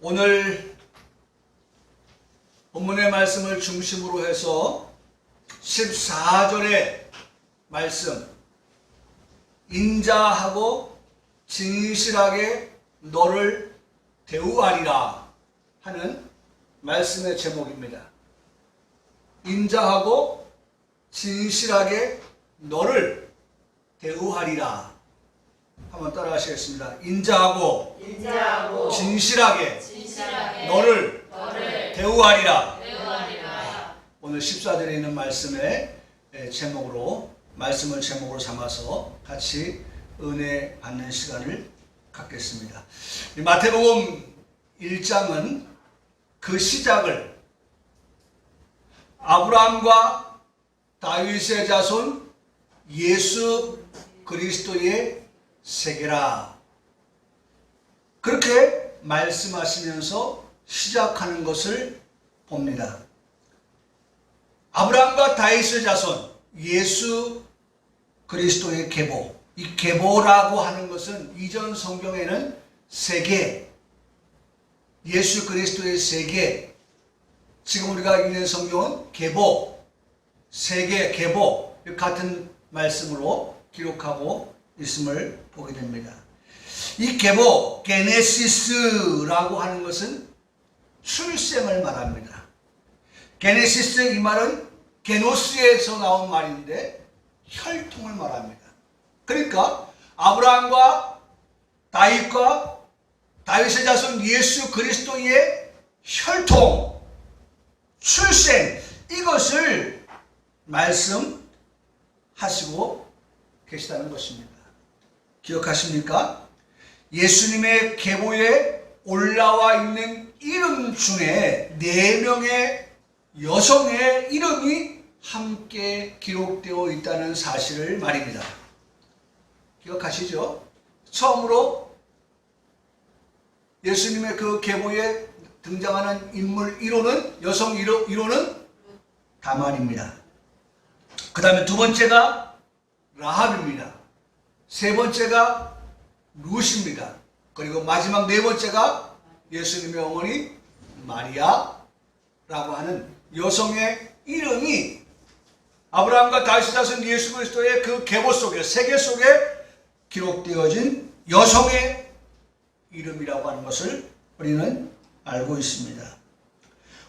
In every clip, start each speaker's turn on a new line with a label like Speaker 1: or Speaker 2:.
Speaker 1: 오늘 본문의 말씀을 중심으로 해서 14절의 말씀, 인자하고 진실하게 너를 대우하리라 하는 말씀의 제목입니다. 인자하고 진실하게 너를 대우하리라. 한번 따라 하시겠습니다. 인자하고 진실하게 너를 대우하리라. 오늘 14절에 있는 말씀의 말씀을 제목으로 삼아서 같이 은혜 받는 시간을 갖겠습니다. 마태복음 1장은 그 시작을 아브라함과 다윗의 자손 예수 그리스도의 세계라, 그렇게 말씀하시면서 시작하는 것을 봅니다. 아브라함과 다윗의 자손 예수 그리스도의 계보, 이 계보라고 하는 것은 이전 성경에는 세계, 예수 그리스도의 세계, 지금 우리가 읽는 성경은 계보, 세계, 계보 같은 말씀으로 기록하고 있음을 보게 됩니다. 이 계보, 게네시스라고 하는 것은 출생을 말합니다. 게네시스, 이 말은 게노스에서 나온 말인데 혈통을 말합니다. 그러니까 아브라함과 다윗과 다윗의 자손 예수 그리스도의 혈통, 출생, 이것을 말씀하시고 계시다는 것입니다. 기억하십니까? 예수님의 계보에 올라와 있는 이름 중에 4명의 여성의 이름이 함께 기록되어 있다는 사실을 말입니다. 기억하시죠? 처음으로 예수님의 그 계보에 등장하는 인물 1호는, 여성 1호는 다말입니다. 그 다음에 두 번째가 라합입니다. 세 번째가 룻입니다. 그리고 마지막 네 번째가 예수님의 어머니 마리아라고 하는 여성의 이름이 아브라함과 다윗의 자손 예수 그리스도의 그 계보 속에, 세계 속에 기록되어진 여성의 이름이라고 하는 것을 우리는 알고 있습니다.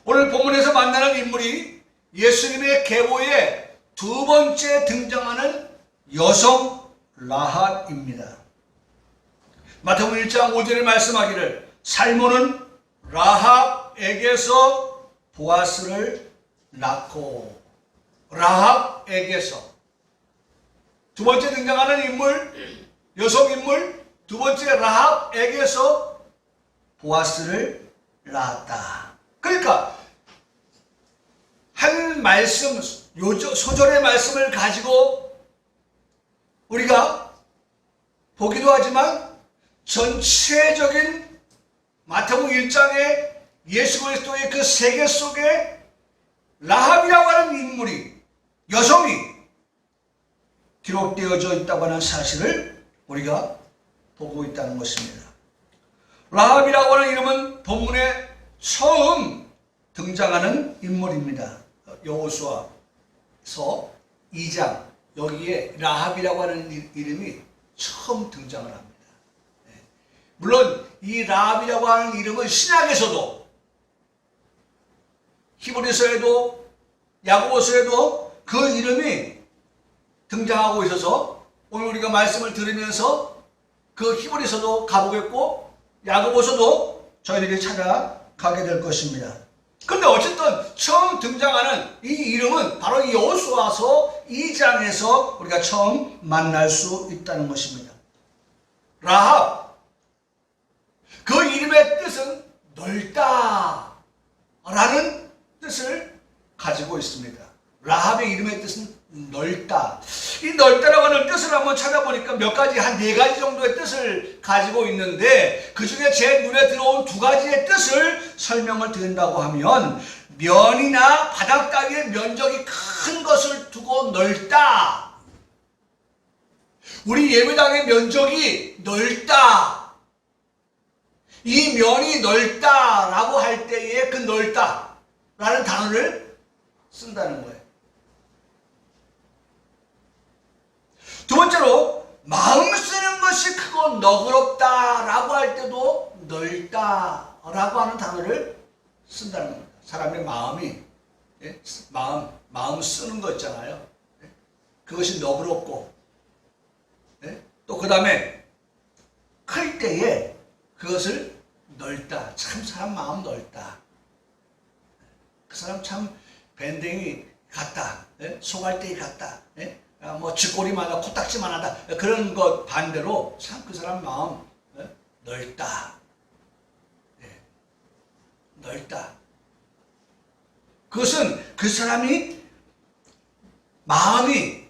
Speaker 1: 오늘 본문에서 만나는 인물이 예수님의 계보에 두 번째 등장하는 여성 라합입니다. 마태복음 1장 5절에 말씀하기를 살몬은 라합에게서 보아스를 낳고, 라합에게서 두 번째 등장하는 인물, 여성 인물, 두 번째 라합에게서 보아스를 낳았다. 그러니까 한 말씀, 소절의 말씀을 가지고 우리가 보기도 하지만 전체적인 마태복음 1장의 예수 그리스도의 그 세계 속에 라합이라고 하는 인물이, 여성이 기록되어져 있다고 하는 사실을 우리가 보고 있다는 것입니다. 라합이라고 하는 이름은 본문에 처음 등장하는 인물입니다. 여호수아서 2장, 여기에 라합이라고 하는 이름이 처음 등장을 합니다. 물론 이 라합이라고 하는 이름은 신약에서도, 히브리서에도 야고보서에도 그 이름이 등장하고 있어서 오늘 우리가 말씀을 들으면서 그 히브리서도 가보겠고 야고보서도 저희들이 찾아가게 될 것입니다. 그런데 어쨌든 처음 등장하는 이 이름은 바로 이 여호수아서 2장에서 우리가 처음 만날 수 있다는 것입니다. 라합, 그 이름의 뜻은 넓다 라는 뜻을 가지고 있습니다. 라합의 이름의 뜻은 넓다. 이 넓다라고 하는 뜻을 한번 찾아보니까 몇 가지, 한 4가지 정도의 뜻을 가지고 있는데 그 중에 제 눈에 들어온 2가지의 뜻을 설명을 드린다고 하면, 면이나 바닥 따위의 면적이 큰 것을 두고 넓다. 우리 예배당의 면적이 넓다. 이 면이 넓다라고 할 때에 그 넓다라는 단어를 쓴다는 거예요. 두 번째로 마음 쓰는 것이 크고 너그럽다라고 할 때도 넓다라고 하는 단어를 쓴다는 겁니다. 사람의 마음이 마음 쓰는 거 있잖아요. 그것이 너그럽고 또 그 다음에 클 때에 그것을 넓다. 참 사람 마음 넓다. 그 사람 참 밴댕이 같다. 소갈대기 같다. 뭐 쥐꼬리만 코딱지만 하다. 그런 것 반대로 참 그 사람 마음 넓다. 넓다. 그것은 그 사람이 마음이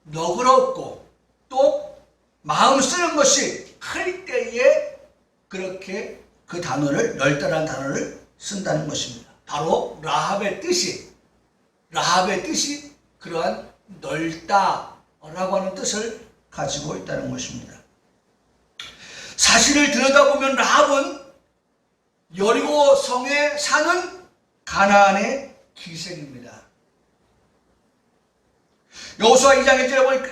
Speaker 1: 너그럽고 또 마음 쓰는 것이 클 때에 그렇게 그 단어를 넓다라는 단어를 쓴다는 것입니다. 바로 라합의 뜻이 그러한 넓다라고 하는 뜻을 가지고 있다는 것입니다. 사실을 들여다보면 라합은 여리고 성에 사는 가나안의 기생입니다. 여호수아 2장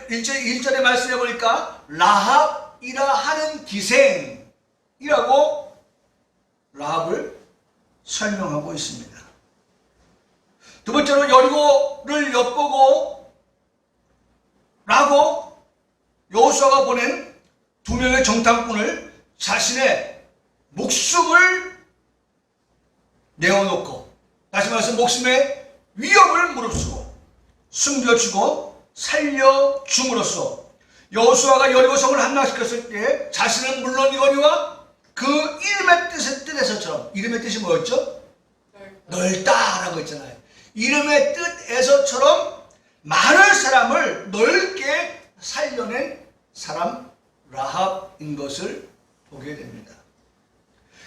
Speaker 1: 1절에 말씀해 보니까 라합이라 하는 기생이라고 라합을 설명하고 있습니다. 두 번째로 여리고를 엿보고 라고 여호수아가 보낸 두 명의 정탐꾼을 자신의 목숨을 내어놓고 다시 말해서 목숨의 위협을 무릅쓰고 숨겨주고 살려줌으로써 여호수아가 여리고성을 함락시켰을 때 자신은 물론이거니와 그 이름의 뜻에서처럼 이름의 뜻이 뭐였죠? 넓다라고 했잖아요. 이름의 뜻에서처럼 많은 사람을 넓게 살려낸 사람 라합인 것을 보게 됩니다.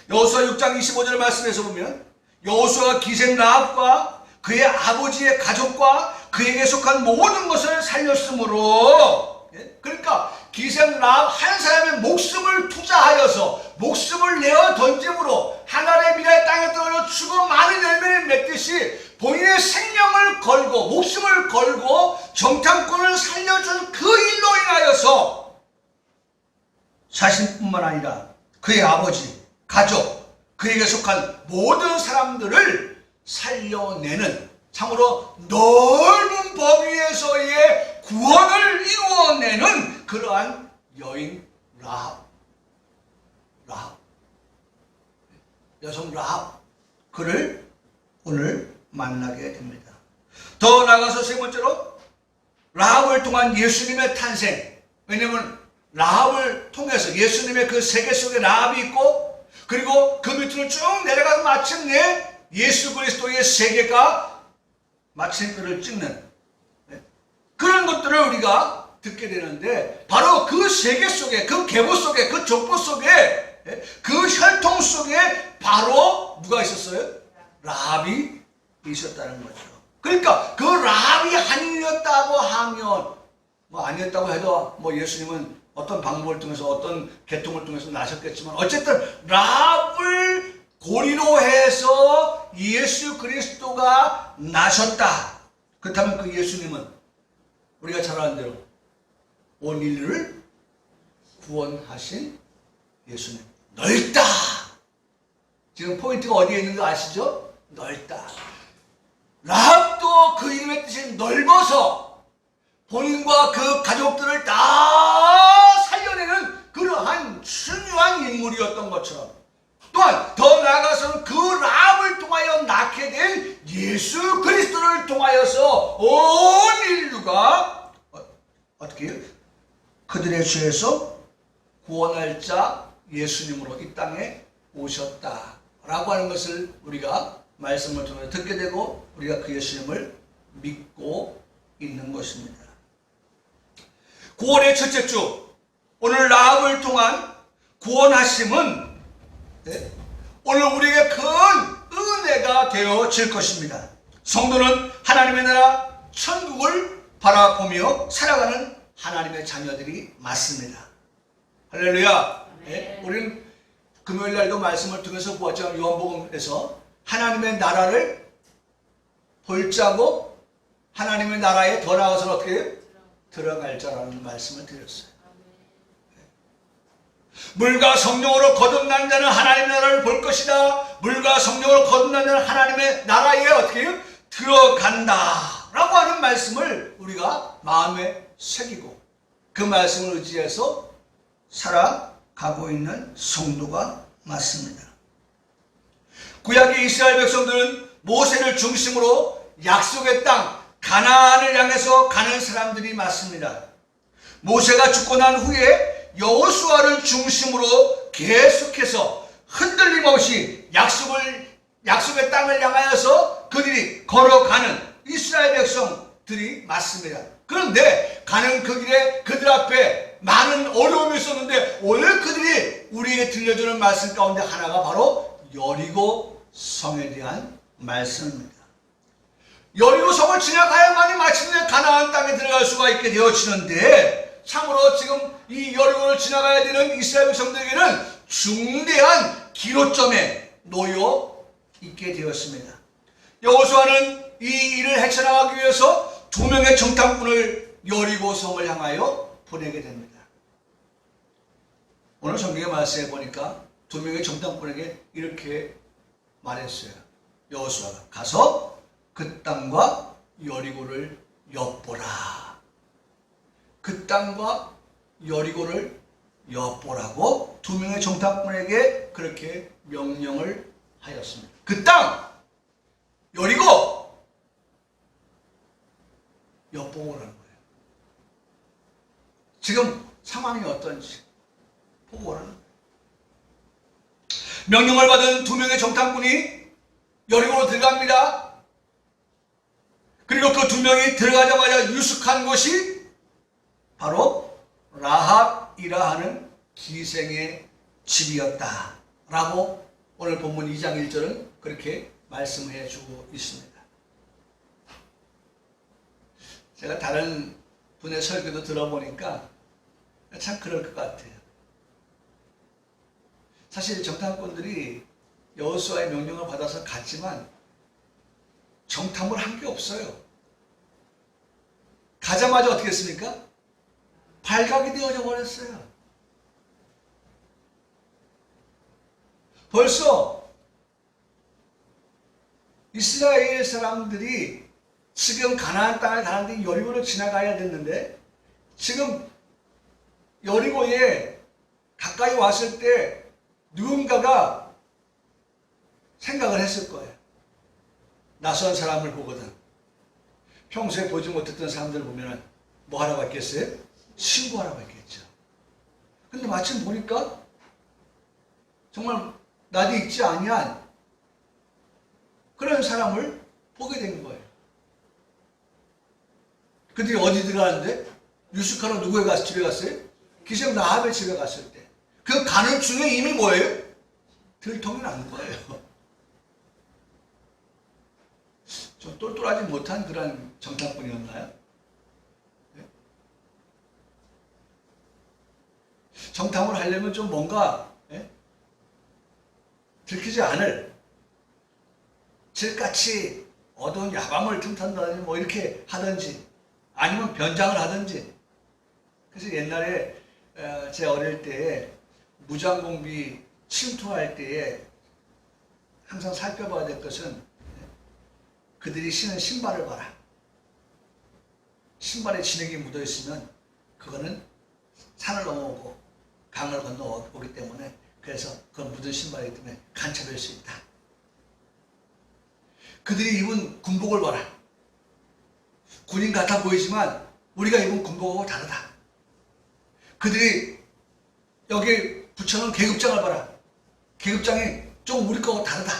Speaker 1: 여호수아 6장 25절 말씀에서 보면 여호수아가 기생 라합과 그의 아버지의 가족과 그에게 속한 모든 것을 살렸으므로, 그러니까 기생 라합 한 사람의 목숨을 투자하여서 목숨을 내어 던짐으로 하나님의 미래 땅에 떨어져 죽어 많은 열매를 맺듯이 본인의 생명을 걸고 목숨을 걸고 정탐꾼을 살려준 그 일로 인하여서 자신뿐만 아니라 그의 아버지, 가족, 그에게 속한 모든 사람들을 살려내는 참으로 넓은 범위에서의 구원을 이루어내는 그러한 여인 라합, 여성 라합, 그를 오늘 만나게 됩니다. 더 나아가서 세 번째로 라합을 통한 예수님의 탄생. 왜냐하면 라합을 통해서 예수님의 그 세계 속에 라합이 있고 그리고 그 밑으로 쭉 내려가서 마침내 예수 그리스도의 세계가 마침표를 찍는 그런 것들을 우리가 듣게 되는데 바로 그 세계 속에 그 계보 속에 그 족보 속에 그 혈통 속에 바로 누가 있었어요? 라합이 있었다는 거죠. 그러니까 그 라합이 아니었다고 하면 뭐 아니었다고 해도 뭐 예수님은 어떤 방법을 통해서 어떤 계통을 통해서 나셨겠지만 어쨌든 라합을 고리로 해서 예수 그리스도가 나셨다. 그렇다면 그 예수님은 우리가 잘 아는 대로 온 인류를 구원하신 예수님. 넓다. 지금 포인트가 어디에 있는 거 아시죠? 넓다. 라합도 그 이름의 뜻이 넓어서 본인과 그 가족들을 다 살려내는 그러한 중요한 인물이었던 것처럼 또한 더 나아가서는 그 라합을 통하여 낳게 된 예수 그리스도를 통하여서 온 인류가 어떻게 해요? 그들의 죄에서 구원할 자 예수님으로 이 땅에 오셨다라고 하는 것을 우리가 말씀을 통해 듣게 되고 우리가 그 예수님을 믿고 있는 것입니다. 9월의 첫째 주 오늘 라합을 통한 구원하심은 오늘 우리에게 큰 은혜가 되어질 것입니다. 성도는 하나님의 나라 천국을 바라보며 살아가는 하나님의 자녀들이 맞습니다. 할렐루야. 우리는 금요일 날도 말씀을 통해서 보았지만 요한복음에서 하나님의 나라를 볼자고 하나님의 나라에 더 나아가서 어떻게 들어갈 자라는 말씀을 드렸어요. 물과 성령으로 거듭난 자는 하나님의 나라를 볼 것이다. 물과 성령으로 거듭난 자는 하나님의 나라에 어떻게 들어간다 라고 하는 말씀을 우리가 마음에 새기고 그 말씀을 의지해서 살아가고 있는 성도가 맞습니다. 구약의 이스라엘 백성들은 모세를 중심으로 약속의 땅 가나안을 향해서 가는 사람들이 맞습니다. 모세가 죽고 난 후에 여호수아를 중심으로 계속해서 흔들림 없이 약속의 땅을 향하여서 그들이 걸어가는 이스라엘 백성들이 맞습니다. 그런데 가는 그 길에 그들 앞에 많은 어려움이 있었는데 오늘 그들이 우리에게 들려주는 말씀 가운데 하나가 바로 여리고 성에 대한 말씀입니다. 여리고 성을 지나가야만이 마침내 가나안 땅에 들어갈 수가 있게 되어지는데 참으로 지금 이 여리고를 지나가야 되는 이스라엘 백성들에게는 중대한 기로점에 놓여 있게 되었습니다. 여호수아는 이 일을 헤쳐나가기 위해서 2명의 정탐꾼을 여리고 성을 향하여 보내게 됩니다. 오늘 성경의 말씀에 보니까 2명의 정탐꾼에게 이렇게 말했어요. 여호수아가 가서 그 땅과 여리고를 엿보라. 그 땅과 여리고를 엿보라고 2명의 정탐꾼에게 그렇게 명령을 하였습니다. 그 땅, 여리고 엿보고 오라는 거예요. 지금 상황이 어떤지 보고 오라는 거예요. 명령을 받은 2명의 정탐꾼이 여리고로 들어갑니다. 그리고 그 2명이 들어가자마자 유숙한 곳이 바로 라합이라 하는 기생의 집이었다 라고 오늘 본문 2장 1절은 그렇게 말씀해 주고 있습니다. 제가 다른 분의 설교도 들어보니까 참 그럴 것 같아요. 사실 정탐꾼들이 여호수아의 명령을 받아서 갔지만 정탐을 한 게 없어요. 가자마자 어떻게 했습니까? 발각이 되어져 버렸어요. 벌써 이스라엘 사람들이 지금 가나안 땅에 가는데 여리고를 지나가야 됐는데 지금 여리고에 가까이 왔을 때 누군가가 생각을 했을 거예요. 낯선 사람을 보거든. 평소에 보지 못했던 사람들을 보면 뭐 하라고 했겠어요? 신고하라고 했겠죠. 근데 마침 보니까 정말 낯이 익지 아니한 그런 사람을 보게 된 거예요. 그들이 어디 들어가는데? 유숙하러 누구의 집에 갔어요? 기생 라합의 집에 갔을 때. 그 가는 중에 이미 뭐예요? 들통이 난 거예요. 좀 똘똘하지 못한 그런 정탐꾼이었나요? 네? 정탐을 하려면 좀 뭔가 들키지 않을 질같이 어두운 야밤을 틈탄다든지 뭐 이렇게 하든지 아니면 변장을 하든지. 그래서 옛날에 제 어릴 때에 무장공비 침투할 때에 항상 살펴봐야 될 것은 그들이 신은 신발을 봐라. 신발에 진흙이 묻어 있으면 그거는 산을 넘어오고 강을 건너오기 때문에 그래서 그건 묻은 신발이기 때문에 간첩일 수 있다. 그들이 입은 군복을 봐라. 군인 같아 보이지만 우리가 입은 군복하고 다르다. 그들이 여기 붙여놓은 계급장을 봐라. 계급장이 좀 우리 거하고 다르다.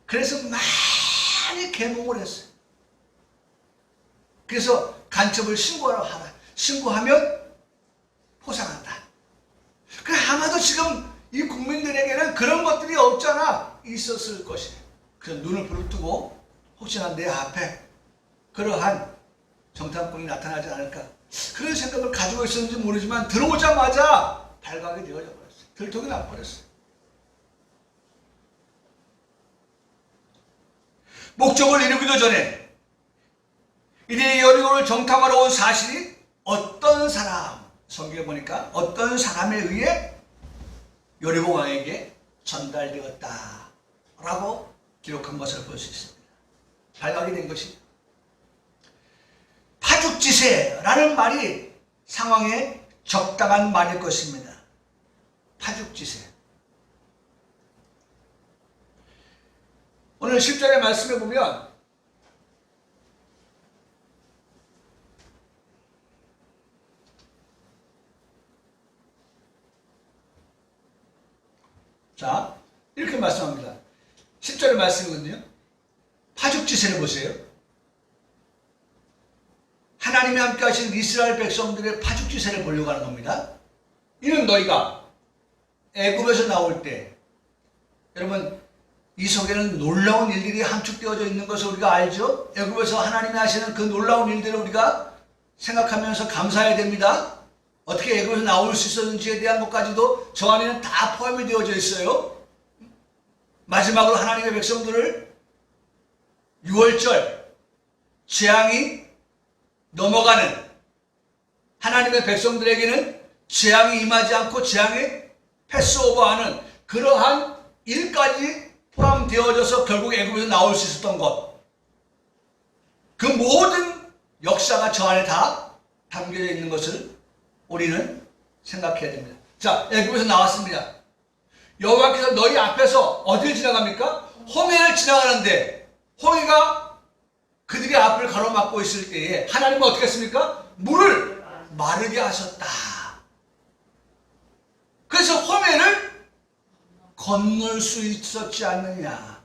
Speaker 1: 그래서 많이 계몽을 했어요. 그래서 간첩을 신고하라고 하라. 신고하면 포상한다. 그래 아마도 지금 이 국민들에게는 그런 것들이 없잖아. 있었을 것이에요. 그래서 눈을 부릅뜨고 혹시나 내 앞에 그러한 정탐꾼이 나타나지 않을까 그런 생각을 가지고 있었는지 모르지만 들어오자마자 발각이 되어져 버렸어요. 들통이 나버렸어요. 목적을 이루기도 전에 이들이 여리고를 정탐하러 온 사실이 어떤 사람, 성경에 보니까 어떤 사람에 의해 여리고 왕에게 전달되었다 라고 기록한 것을 볼 수 있습니다. 발각이 된 것이 파죽지세라는 말이 상황에 적당한 말일 것입니다. 파죽지세. 오늘 10절의 말씀에 보면 자, 이렇게 말씀합니다. 10절의 말씀이거든요. 파죽지세를 보세요. 하나님이 함께 하신 이스라엘 백성들의 파죽지세를 보려고 하는 겁니다. 이는 너희가 애굽에서 나올 때, 여러분 이 속에는 놀라운 일들이 함축되어져 있는 것을 우리가 알죠? 애굽에서 하나님이 하시는 그 놀라운 일들을 우리가 생각하면서 감사해야 됩니다. 어떻게 애굽에서 나올 수 있었는지에 대한 것까지도 저 안에는 다 포함이 되어져 있어요. 마지막으로 하나님의 백성들을 6월절 재앙이 넘어가는, 하나님의 백성들에게는 재앙이 임하지 않고 재앙에 패스오버하는 그러한 일까지 포함되어져서 결국 애굽에서 나올 수 있었던 것, 그 모든 역사가 저 안에 다 담겨져 있는 것을 우리는 생각해야 됩니다. 자, 애굽에서 나왔습니다. 여호와께서 너희 앞에서 어디를 지나갑니까? 홍해를 지나가는데 홍해가 그들이 앞을 가로막고 있을 때에 하나님은 어떻게 했습니까? 물을 마르게 하셨다. 그래서 홍해를 건널 수 있었지 않느냐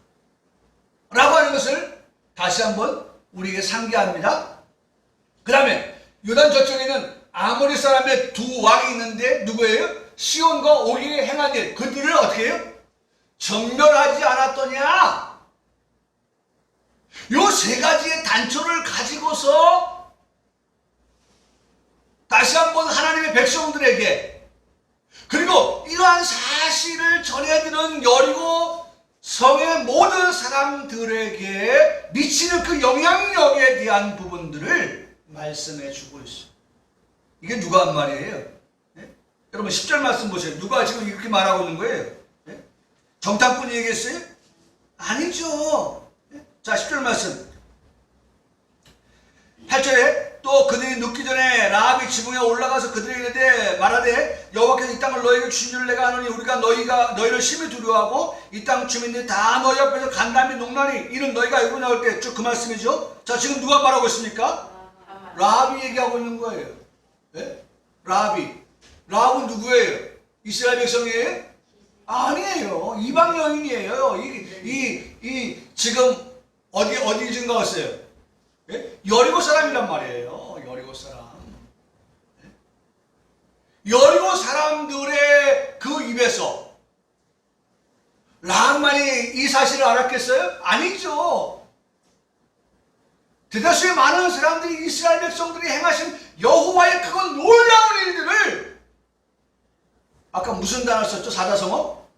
Speaker 1: 라고 하는 것을 다시 한번 우리에게 상기합니다. 그 다음에 요단 저쪽에는 아모리 사람의 두 왕이 있는데 누구예요? 시온과 오기에 행한 일, 그들을 어떻게 해요? 전멸하지 않았더냐? 요 세 가지의 단초를 가지고서 다시 한번 하나님의 백성들에게, 그리고 이러한 사실을 전해드는 여리고 성의 모든 사람들에게 미치는 그 영향력에 대한 부분들을 말씀해 주고 있어요. 이게 누가 한 말이에요? 네? 여러분 10절 말씀 보세요. 누가 지금 이렇게 말하고 있는 거예요? 네? 정탐꾼이 얘기했어요? 아니죠. 네? 자, 10절 말씀 8절에 또 그들이 눕기 전에 라합이 지붕에 올라가서 그들에게 이르되 말하되 여호와께서 이 땅을 너희에게 주신 줄 내가 아노니 우리가 너희를 심히 두려워하고 이 땅 주민들이 다 너희 앞에서 간담이 농나니 이는 너희가 애굽 나올 때 쭉 그 말씀이죠. 자, 지금 누가 말하고 있습니까? 라합이 얘기하고 있는 거예요. 네? 라합은 누구예요? 이스라엘 백성이에요? 아니에요. 이방 여인이에요. 지금 어디 지금 가왔어요? 네? 여리고 사람이란 말이에요. 여리고 사람. 네? 여리고 사람들의 그 입에서 라합만이 이 사실을 알았겠어요? 아니죠. 대다수의 많은 사람들이 이스라엘 백성들이 행하신 여호와의 그건 놀라운 일들을, 아까 무슨 단어 썼죠? 사자성어?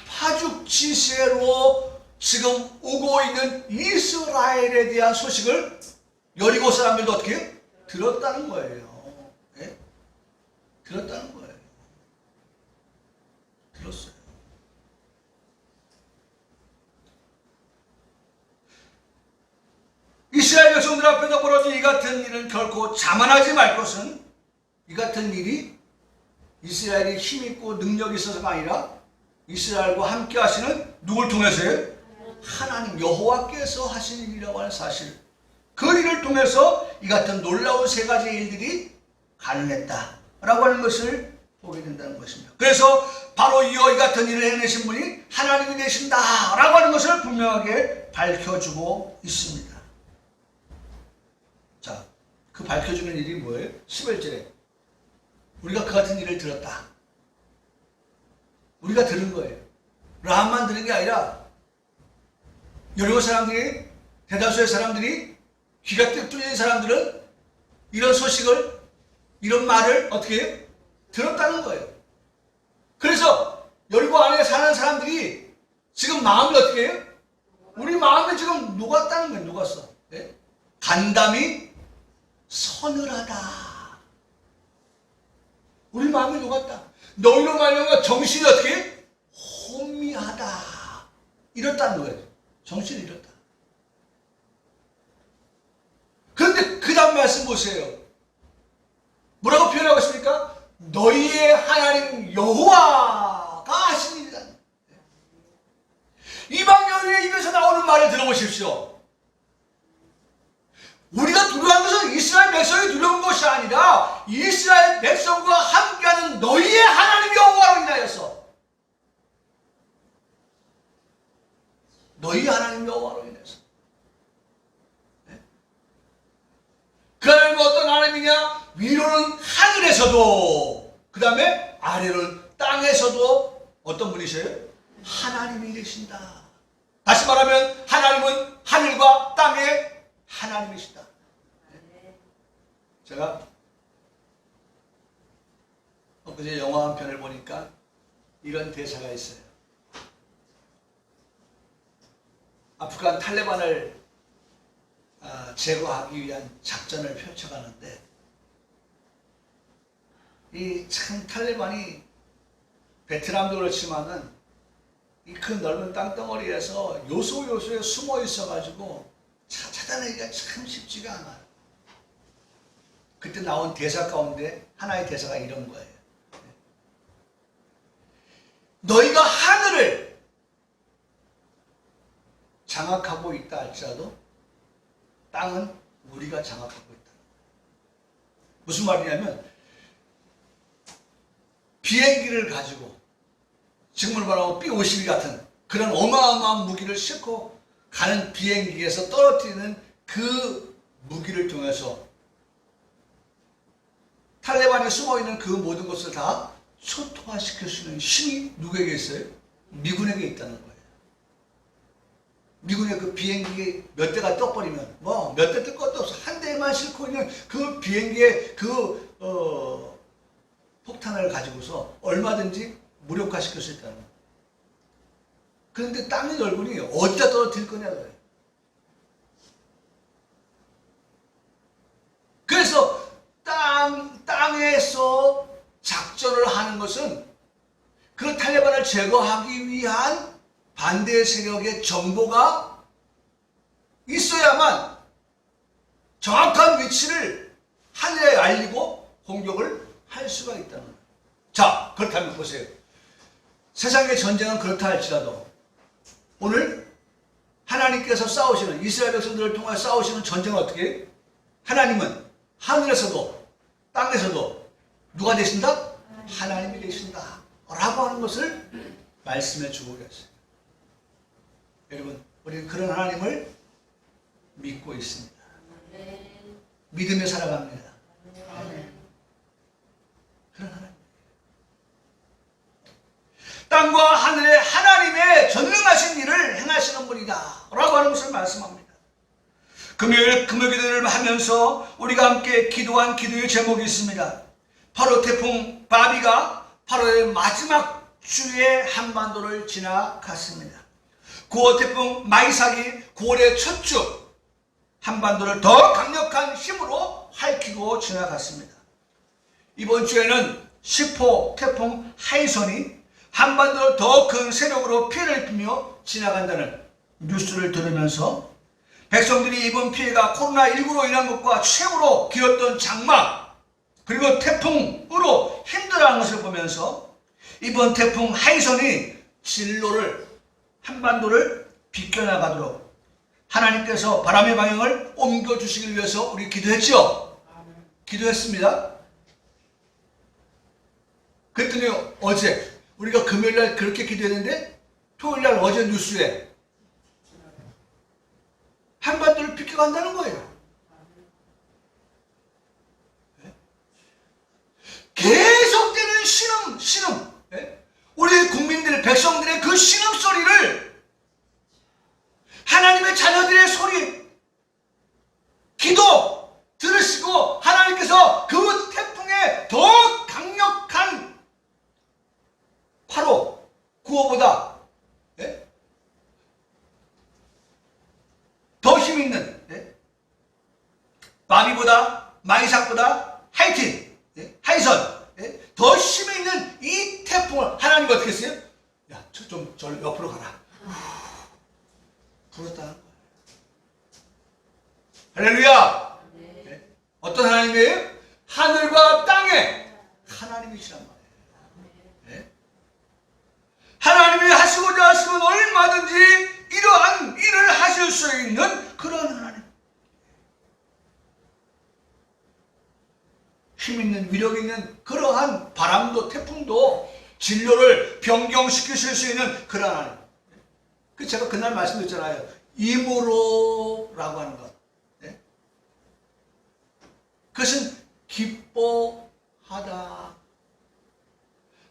Speaker 1: 파죽지세로 지금 오고 있는 이스라엘에 대한 소식을 여리고 사람들도 어떻게 해요? 들었다는 거예요. 네? 들었다는 거예요. 들었어요. 이스라엘 백성들 앞에서 벌어진 이 같은 일은 결코 자만하지 말 것은, 이 같은 일이 이스라엘이 힘있고 능력이 있어서가 아니라 이스라엘과 함께 하시는 누굴 통해서요? 하나님 여호와께서 하신 일이라고 하는 사실, 그 일을 통해서 이 같은 놀라운 세 가지의 일들이 가능했다라고 하는 것을 보게 된다는 것입니다. 그래서 바로 이 같은 일을 해내신 분이 하나님이 되신다라고 하는 것을 분명하게 밝혀주고 있습니다. 자, 그 밝혀주는 일이 뭐예요? 11절에 우리가 그 같은 일을 들었다. 우리가 들은 거예요. 라합만 들은 게 아니라 여리고 사람들이, 대다수의 사람들이, 귀가 뜩 뚫린 사람들은 이런 소식을, 이런 말을 어떻게 해요? 들었다는 거예요. 그래서 여리고 안에 사는 사람들이 지금 마음이 어떻게 해요? 우리 마음이 지금 녹았다는 거예요. 녹았어. 예? 간담이 서늘하다. 우리 마음이 녹았다. 너희로 말미암아 정신이 어떻게 해? 혼미하다. 이렇다는 거예요. 정신이 이렇다. 그런데 그 다음 말씀 보세요. 뭐라고 표현하고 있습니까? 너희의 하나님 여호와가 하신 일이다. 이방 여인의 입에서 나오는 말을 들어보십시오. 우리가 두려운 것은 이스라엘 백성이 두려운 것이 아니라 이스라엘 백성과 함께하는 너희의 하나님 여호와로 인하여서, 너희 하나님 여호와로 인해서. 그 하나님은 어떤 하나님이냐? 위로는 하늘에서도, 그 다음에 아래로는 땅에서도 어떤 분이세요? 하나님이 되신다. 다시 말하면 하나님은 하늘과 땅의 하나님이시다. 제가 엊그제 영화 한 편을 보니까 이런 대사가 있어요. 아프간 탈레반을 제거하기 위한 작전을 펼쳐가는데, 이 참 탈레반이 베트남도 그렇지만은 이 큰 넓은 땅덩어리에서 요소요소에 숨어 있어가지고 찾아내기가 참 쉽지가 않아요. 그때 나온 대사 가운데 하나의 대사가 이런 거예요. 너희가 하늘을 장악하고 있다 할지라도 땅은 우리가 장악하고 있다. 무슨 말이냐면, 비행기를 가지고 지금으로 말하면 B-52 같은 그런 어마어마한 무기를 싣고 가는 비행기에서 떨어뜨리는 그 무기를 통해서 탈레반이 숨어있는 그 모든 것을 다 초토화시킬 수 있는 힘이 누구에게 있어요? 미군에게 있다는 거예요. 미군의 그 비행기 몇 대가 떠버리면 뭐 몇 대 뜰 것도 없어. 한 대만 싣고 있는 그 비행기의 그 폭탄을 가지고서 얼마든지 무력화시킬 수 있다는 거예요. 그런데 땅의 넓으니 어디다 떨어뜨릴 거냐고요. 그래서 땅에서 작전을 하는 것은 그 탈레반을 제거하기 위한 반대 세력의 정보가 있어야만 정확한 위치를 하늘에 알리고 공격을 할 수가 있다는 거예요. 자, 그렇다면 보세요. 세상의 전쟁은 그렇다 할지라도 오늘 하나님께서 싸우시는, 이스라엘 백성들을 통해 싸우시는 전쟁은 어떻게 해요? 하나님은 하늘에서도 땅에서도 누가 되신다? 하나님이 되신다 라고 하는 것을 말씀해 주고 계세요. 여러분, 우리는 그런 하나님을 믿고 있습니다. 믿음에 살아갑니다. 그런 하나님. 땅과 하늘의 하나님의 전능하신 일을 행하시는 분이다 라고 하는 것을 말씀합니다. 금요일 기도를 하면서 우리가 함께 기도한 기도의 제목이 있습니다. 바로 태풍 바비가 8월의 마지막 주에 한반도를 지나갔습니다. 9월 태풍 마이삭이 9월의 첫 주 한반도를 더 강력한 힘으로 핥히고 지나갔습니다. 이번 주에는 10호 태풍 하이선이 한반도를 더 큰 세력으로 피해를 입히며 지나간다는 뉴스를 들으면서 백성들이 입은 피해가 코로나19로 인한 것과 최고로 길었던 장마 그리고 태풍으로 힘들어하는 것을 보면서 이번 태풍 하이선이 진로를 한반도를 비껴나가도록 하나님께서 바람의 방향을 옮겨주시기 위해서 우리 기도했죠? 기도했습니다. 그랬더니 어제 우리가 금요일날 그렇게 기도했는데 토요일날 어제 뉴스에 한반도를 비껴간다는 거예요. 계속되는 신음 우리 국민들, 백성들의 그 신음소리를 하나님의 자녀들의 소리, 기도 들으시고 하나님께서 그 태풍에 더 강력한 왕보다 마이삭보다 하이틴, 하이선, 더 힘이 있는 이 태풍을 하나님이 어떻게 했어요? 야, 저 옆으로 가라. 불었다는 거예요. 할렐루야. 어떤 하나님이에요? 하늘과 땅의 하나님이시란 말이에요. 하나님이 하시고자 하시면 얼마든지 이러한 일을 하실 수 있는 그런 하나님. 힘 있는, 위력 있는 그러한 바람도 태풍도 진로를 변경시키실 수 있는 그런 하나님. 제가 그날 말씀드렸잖아요. 임으로라고 하는 것. 그것은 기뻐하다.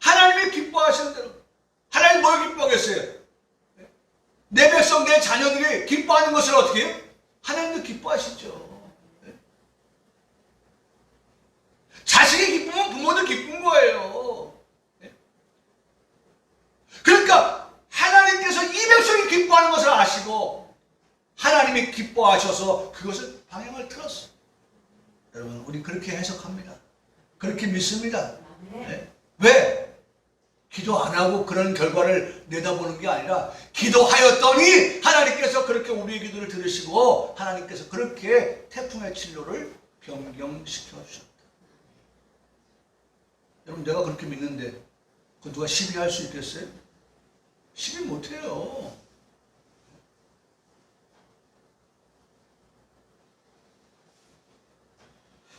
Speaker 1: 하나님이 기뻐하시는 대로. 하나님 뭘 기뻐하겠어요? 내 백성, 내 자녀들이 기뻐하는 것을 어떻게 해요? 하나님도 기뻐하시죠. 자식이 기쁘면 부모도 기쁜 거예요. 그러니까 하나님께서 이 백성이 기뻐하는 것을 아시고 하나님이 기뻐하셔서 그것을 방향을 틀었어요. 여러분, 우리 그렇게 해석합니다. 그렇게 믿습니다. 왜? 기도 안 하고 그런 결과를 내다보는 게 아니라 기도하였더니 하나님께서 그렇게 우리의 기도를 들으시고 하나님께서 그렇게 태풍의 진로를 변경시켜 주셨다. 여러분, 내가 그렇게 믿는데 그 누가 시비할 수 있겠어요? 시비 못해요.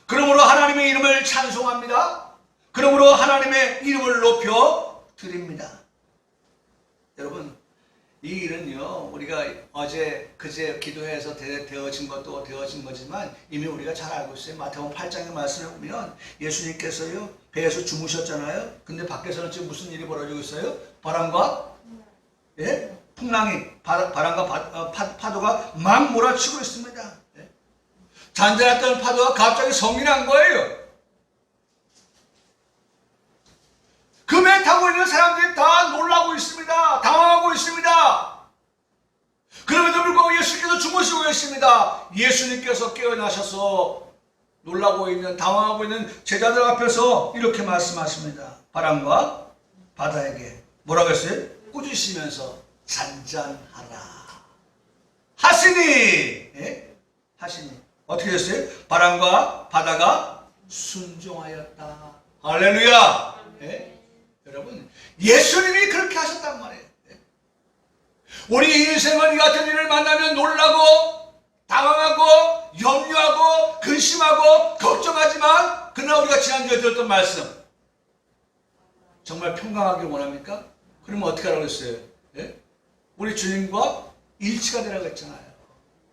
Speaker 1: 그러므로 하나님의 이름을 찬송합니다. 그러므로 하나님의 이름을 높여 드립니다. 여러분, 이 일은요, 우리가 어제 그제 기도해서 되어진 것도 되어진 거지만 이미 우리가 잘 알고 있어요. 마태복음 8장의 말씀을 보면 예수님께서요 배에서 주무셨잖아요. 근데 밖에서는 지금 무슨 일이 벌어지고 있어요? 바람과 풍랑이, 바람과 파도가 막 몰아치고 있습니다. 잔잔했던 파도가 갑자기 성이 난 거예요. 그 배 타고 있는 사람들이 다 놀라고 있습니다. 당황하고 있습니다. 그럼에도 불구하고 예수님께서 주무시고 계십니다. 예수님께서 깨어나셔서 놀라고 있는, 당황하고 있는 제자들 앞에서 이렇게 말씀하십니다. 바람과 바다에게 뭐라고 했어요? 꾸짖으면서 잔잔하라 하시니, 하시니 어떻게 됐어요? 바람과 바다가 순종하였다. 할렐루야. 여러분, 예수님이 그렇게 하셨단 말이에요. 우리 인생은 이 같은 일을 만나면 놀라고 당황하고 염려하고 근심하고 걱정하지만, 그러나 우리가 지난주에 들었던 말씀, 정말 평강하길 원합니까? 그러면 어떻게 하라고 했어요? 우리 주님과 일치가 되라고 했잖아요.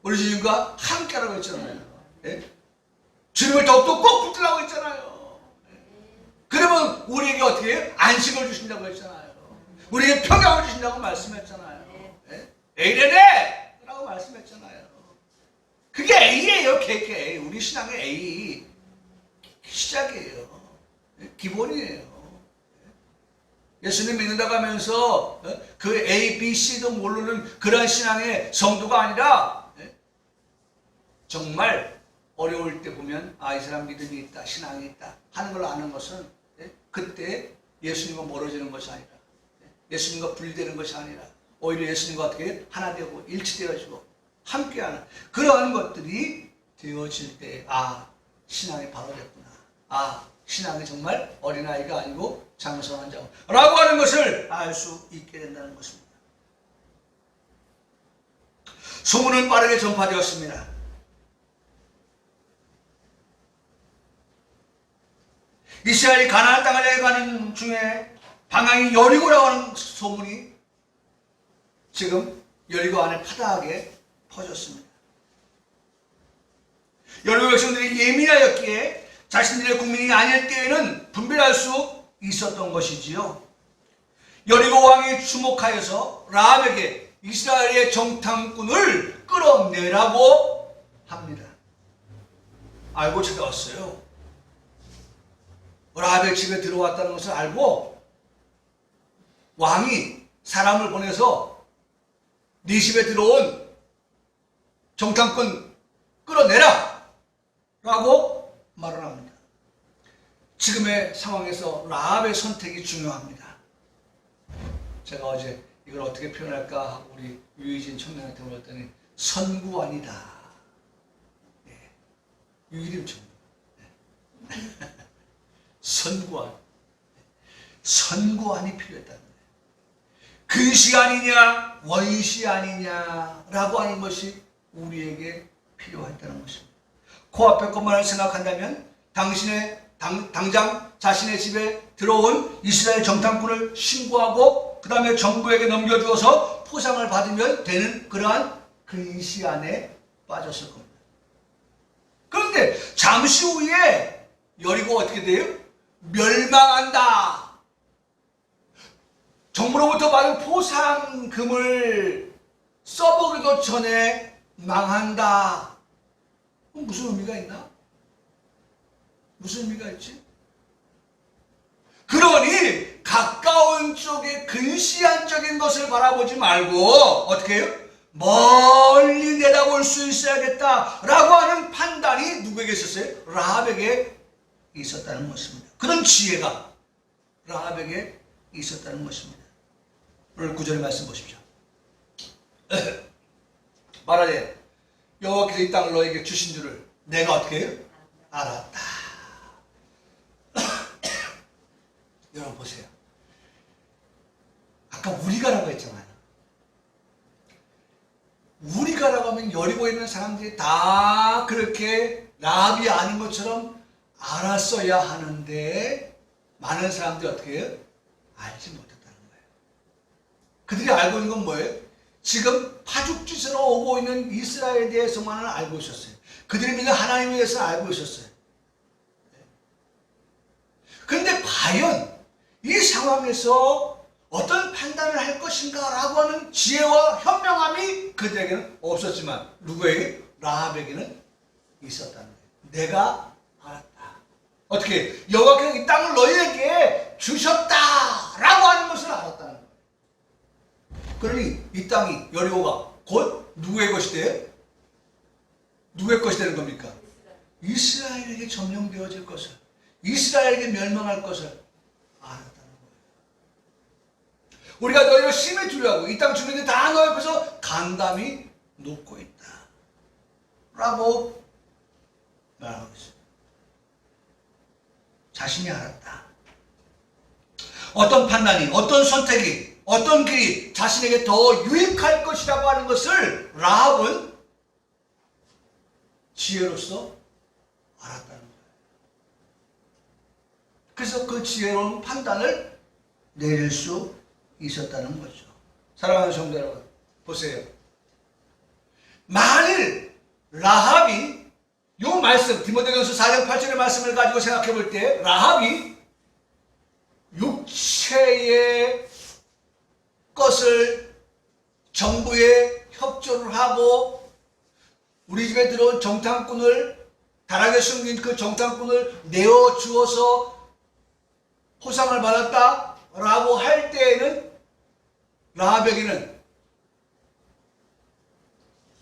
Speaker 1: 우리 주님과 함께 하라고 했잖아요. 주님을 더욱더 꼭 붙들라고 했잖아요. 그러면 우리에게 어떻게 해요? 안식을 주신다고 했잖아요. 우리에게 평강을 주신다고 말씀했잖아요. A래네! 라고 말씀했잖아요. 그게 A예요. 그게 우리 신앙의 A. 시작이에요. 기본이에요. 예수님 믿는다고 하면서 그 A, B, C도 모르는 그런 신앙의 성도가 아니라 정말 어려울 때 보면 이 사람 믿음이 있다, 신앙이 있다 하는 걸 아는 것은 그때 예수님과 멀어지는 것이 아니라, 예수님과 분리되는 것이 아니라 오히려 예수님과 어떻게 하나 되고 일치되어지고 함께하는 그러한 것들이 되어질 때 신앙이 바로 됐구나. 신앙이 정말 어린아이가 아니고 장성한 자라고 하는 것을 알 수 있게 된다는 것입니다. 소문은 빠르게 전파되었습니다. 이스라엘이 가나안 땅을 내려가는 중에 방향이 여리고라고 하는 소문이 지금 여리고 안에 파다하게 퍼졌습니다. 여리고 백성들이 예민하였기에 자신들의 국민이 아닐 때에는 분별할 수 있었던 것이지요. 여리고 왕이 주목하여서 라합에게 이스라엘의 정탐꾼을 끌어내라고 합니다. 알고 찾아왔어요. 라합의 집에 들어왔다는 것을 알고 왕이 사람을 보내서 네 집에 들어온 정탐꾼 끌어내라. 라고 말을 합니다. 지금의 상황에서 라합의 선택이 중요합니다. 제가 어제 이걸 어떻게 표현할까 하고 우리 유희진 청년한테 물었더니 선구안이다. 예. 유희림 청년. 예. 선구안. 선구안이 필요했다는 거예요. 근시 아니냐 원시 아니냐라고 하는 것이 우리에게 필요했다는 것입니다. 코앞의 것만을 생각한다면 당장 자신의 집에 들어온 이스라엘 정탐꾼을 신고하고 그 다음에 정부에게 넘겨주어서 포상을 받으면 되는 그러한 근시 안에 빠졌을 겁니다. 그런데 잠시 후에 여리고 어떻게 돼요? 멸망한다. 정부로부터 받은 포상금을 써보기도 전에 망한다. 무슨 의미가 있나? 무슨 의미가 있지? 그러니 가까운 쪽에 근시안적인 것을 바라보지 말고 어떻게 해요? 멀리 내다볼 수 있어야겠다라고 하는 판단이 누구에게 있었어요? 라합에게 있었다는 것입니다. 그런 지혜가 라합에게 있었다는 것입니다. 오늘 9절의 말씀 보십시오. 말하되 여호와께서 이 땅을 너에게 주신 줄을 내가 어떻게 해요? 알았다. 여러분 보세요. 아까 우리가라고 했잖아요. 우리가라고 하면 여리고에 있는 사람들이 다 그렇게 라합이 아닌 것처럼 알았어야 하는데 많은 사람들이 어떻게 해요? 알지 못했다는 거예요. 그들이 알고 있는 건 뭐예요? 지금 파죽지세로 오고 있는 이스라엘에 대해서만은 알고 있었어요. 그들이 믿는 하나님에 대해서 알고 있었어요. 그런데 과연 이 상황에서 어떤 판단을 할 것인가 라고 하는 지혜와 현명함이 그들에게는 없었지만 누구에게? 라합에게는 있었다는 거예요. 내가 알았다. 어떻게? 여호와께서 이 땅을 너희에게 주셨다라고 하는 것을 알았다는 거예요. 그러니 이 땅이 여리고가 곧 누구의 것이 돼요? 누구의 것이 되는 겁니까? 이스라엘에게 점령되어질 것을, 이스라엘에게 멸망할 것을 알았다는 거예요. 우리가 너희를 심히 두려워하고 이 땅 주민들 다 너희 앞에서 간담이 놓고 있다 라고 말하고 있습니다. 자신이 알았다. 어떤 판단이, 어떤 선택이, 어떤 길이 자신에게 더 유익할 것이라고 하는 것을 라합은 지혜로서 알았다는 거예요. 그래서 그 지혜로운 판단을 내릴 수 있었다는 거죠. 사랑하는 성도 여러분, 보세요. 만일 라합이 이 말씀, 디모데전서 4장 8절의 말씀을 가지고 생각해 볼 때 라합이 육체의 것을 정부에 협조를 하고 우리 집에 들어온 정탐꾼을 다락에 숨긴 그 정탐꾼을 내어주어서 포상을 받았다라고 할 때에는 라합에게는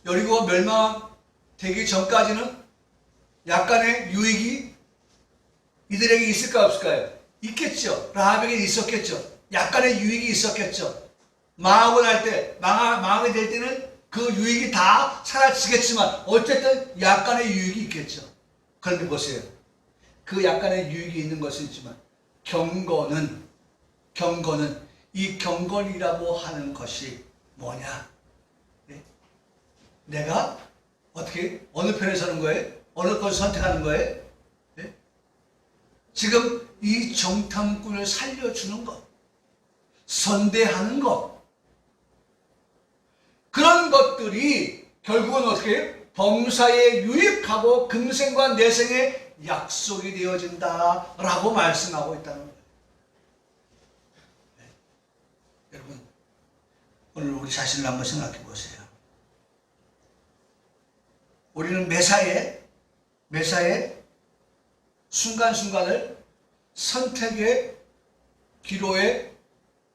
Speaker 1: 여리고가 멸망되기 전까지는 약간의 유익이 이들에게 있을까 없을까요? 있겠죠. 라합에게 있었겠죠. 약간의 유익이 있었겠죠. 망하고 날 때, 망하게 될 때는 그 유익이 다 사라지겠지만 어쨌든 약간의 유익이 있겠죠. 그런데 보세요. 그 약간의 유익이 있는 것은 있지만 경건은 이 경건이라고 하는 것이 뭐냐? 네? 내가 어떻게 어느 편에 서는 거예요? 어느 것을 선택하는 거예요? 네? 지금 이 정탐꾼을 살려주는 것, 선대하는 것, 그런 것들이 결국은 어떻게 해요? 범사에 유익하고 금생과 내생에 약속이 되어진다라고 말씀하고 있다는 거예요. 네. 여러분, 오늘 우리 자신을 한번 생각해 보세요. 우리는 매사에 순간순간을 선택의 기로에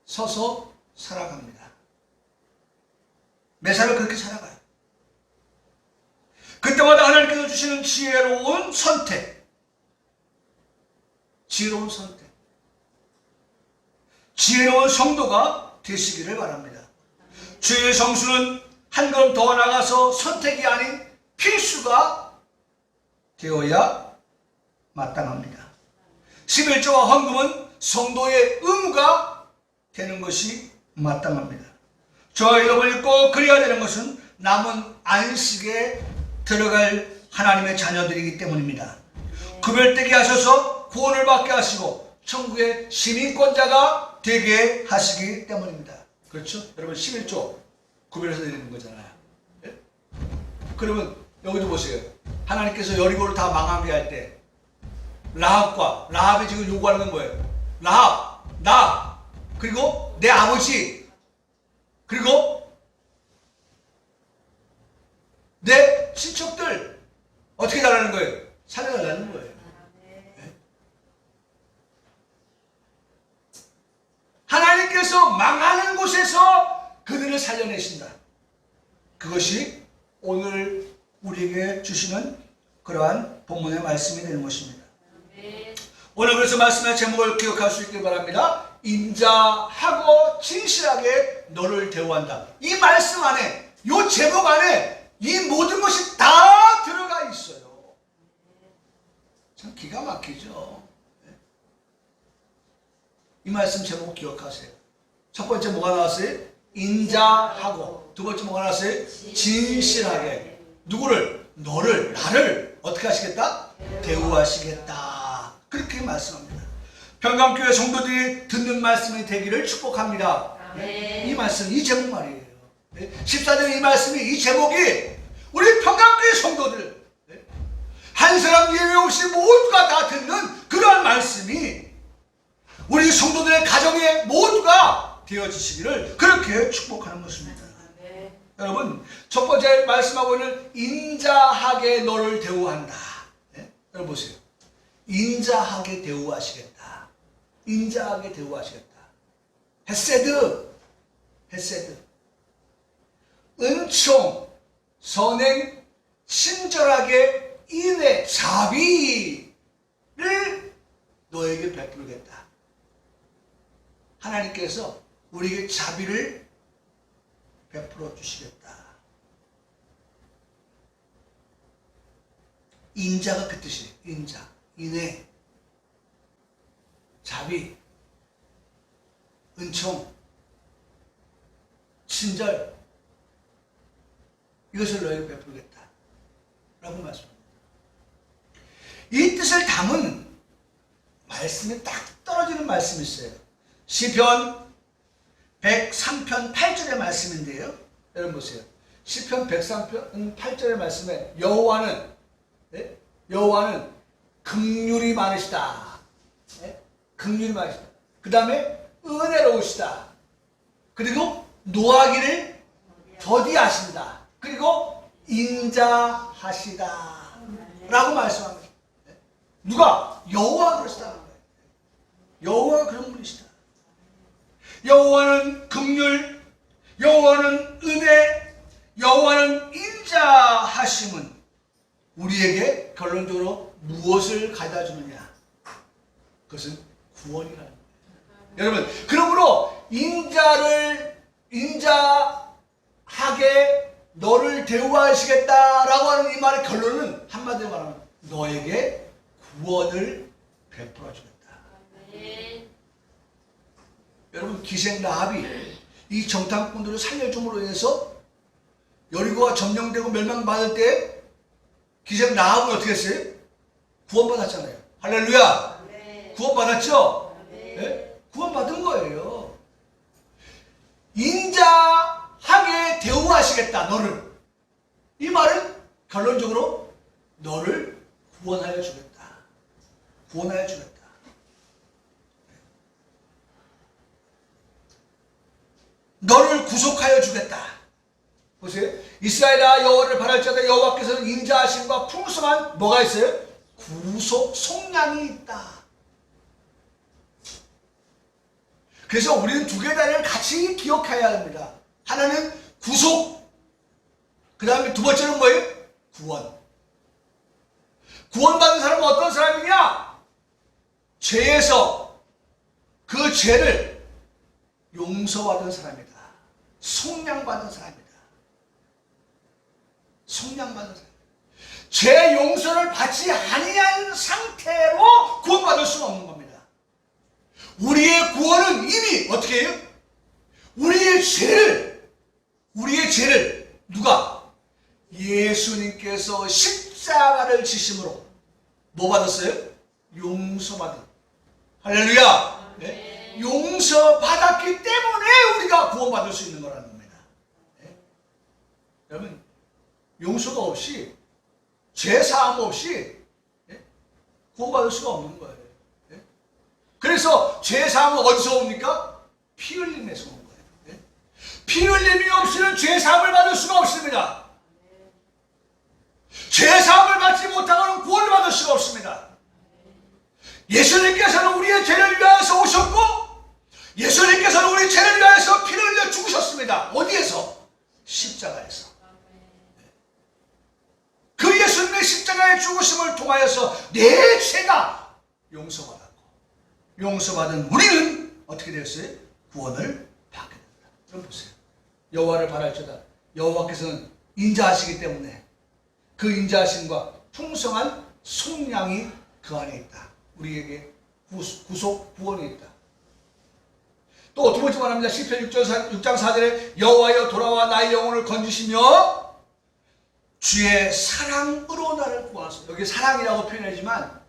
Speaker 1: 서서 살아갑니다. 매사를 그렇게 살아가요. 그때마다 하나님께서 주신 주시는 지혜로운 선택. 지혜로운 선택. 지혜로운 성도가 되시기를 바랍니다. 주의 성수는 한 걸음 더 나가서 선택이 아닌 필수가 되어야 마땅합니다. 11조와 헌금은 성도의 의무가 되는 것이 마땅합니다. 저와 여러분이 꼭 그래야 되는 것은 남은 안식에 들어갈 하나님의 자녀들이기 때문입니다. 구별되게 하셔서 구원을 받게 하시고 천국의 시민권자가 되게 하시기 때문입니다. 그렇죠? 여러분 11조 구별해서 드리는 거잖아요. 예? 그러면 여기도 보세요. 하나님께서 여리고를 다 망하게 할 때 라합이 지금 요구하는 건 뭐예요? 라합, 나, 그리고 내 아버지, 그리고 내 친척들 어떻게 달라는 거예요? 살려달라는 거예요. 네? 하나님께서 망하는 곳에서 그들을 살려내신다. 그것이 오늘 우리에게 주시는 그러한 본문의 말씀이 되는 것입니다. 오늘 그래서 말씀의 제목을 기억할 수 있길 바랍니다. 인자하고 진실하게 너를 대우한다. 이 말씀 안에, 이 제목 안에 이 모든 것이 다 들어가 있어요. 참 기가 막히죠. 이 말씀 제목 기억하세요. 첫 번째 뭐가 나왔어요? 인자하고. 두 번째 뭐가 나왔어요? 진실하게. 누구를? 너를, 나를 어떻게 하시겠다? 대우하시겠다. 그렇게 말씀합니다. 평강교회 성도들이 듣는 말씀이 되기를 축복합니다. 이 말씀, 이 제목 말이에요. 14절 이 말씀이, 이 제목이 우리 평강교회 성도들 한 사람 예외 없이 모두가 다 듣는 그러한 말씀이 우리 성도들의 가정에 모두가 되어지시기를 그렇게 축복하는 것입니다. 여러분, 첫 번째 말씀하고 있는 인자하게 너를 대우한다. 여러분 보세요. 인자하게 대우하시겠다. 인자하게 대우하시겠다. 헤세드, 은총, 선행, 친절하게 인애, 자비를 너에게 베풀겠다. 하나님께서 우리에게 자비를 베풀어 주시겠다. 인자가 그 뜻이에요. 인자, 인애, 자비, 은총, 친절, 이것을 너에게 베풀겠다 라고 말씀합니다. 이 뜻을 담은 말씀이 딱 떨어지는 말씀이 있어요. 시편 103편 8절의 말씀인데요. 여러분 보세요. 시편 103편 8절의 말씀에 여호와는 긍휼이 많으시다. 긍휼이 많으시다. 그 다음에 은혜로우시다. 그리고 노하기를 더디하신다. 그리고 인자하시다 라고 말씀합니다. 누가? 여호와가 그러시다는 거예요. 여호와가 그런 분이시다. 여호와는 긍휼, 여호와는 은혜, 여호와는 인자하심은 우리에게 결론적으로 무엇을 가져다 주느냐? 그것은 구원이라는 거예요. 여러분, 그러므로 인자하게 너를 대우하시겠다라고 하는 이 말의 결론은 한마디로 말하면 너에게 구원을 베풀어 주겠다. 여러분, 기생 라합이 이 정탐꾼들을 살려줌으로 인해서 여리고가 점령되고 멸망받을 때 기생 라합은 어떻게 했어요? 구원받았잖아요. 할렐루야. 구원받았죠? 네? 구원받은 거예요. 인자하게 대우하시겠다 너를. 이 말은 결론적으로 너를 구원하여 주겠다. 구원하여 주겠다. 너를 구속하여 주겠다. 보세요. 이스라엘아 여호와를 바랄지어다. 여호와께서는 인자하심과 풍성한 뭐가 있어요? 구속 속량이 있다. 그래서 우리는 두 개의 단위를 같이 기억해야 합니다. 하나는 구속, 그 다음에 두 번째는 뭐예요? 구원. 죄에서 그 죄를 용서받은 사람이다. 속량받은 사람이다. 속량받은 사람. 죄 용서를 받지 아니한 상태로 구원받을 수는 없는 겁니다. 우리의 구원은 이미 어떻게 해요? 우리의 죄를 누가? 예수님께서 십자가를 지심으로 뭐 받았어요? 용서받은. 할렐루야. 네? 용서받았기 때문에 우리가 구원받을 수 있는 거라는 겁니다. 네? 여러분, 용서가 없이, 죄사함 없이 구원받을 수가 없는 거예요. 그래서 죄사함은 어디서 옵니까? 피 흘림에서 온 거예요. 피 흘림이 없이는 죄사함을 받을 수가 없습니다. 죄사함을 받지 못하고는 구원을 받을 수가 없습니다. 예수님께서는 우리의 죄를 위하여서 오셨고, 예수님께서는 우리 죄를 위하여서 피를 흘려 죽으셨습니다. 어디에서? 십자가에서. 그 예수님의 십자가의 죽으심을 통하여서 내 죄가 용서받았고, 용서받은 우리는 어떻게 되었어요? 구원을 받게 됩니다. 여러분 보세요. 여호와를 바랄지어다. 여호와께서는 인자하시기 때문에 그 인자하심과 풍성한 속량이 그 안에 있다. 우리에게 구속, 구원이 있다. 또 두 번째 말합니다. 시편 6장 4절에 여호와여 돌아와 나의 영혼을 건지시며 주의 사랑으로 나를 구하소서. 여기 사랑이라고 표현하지만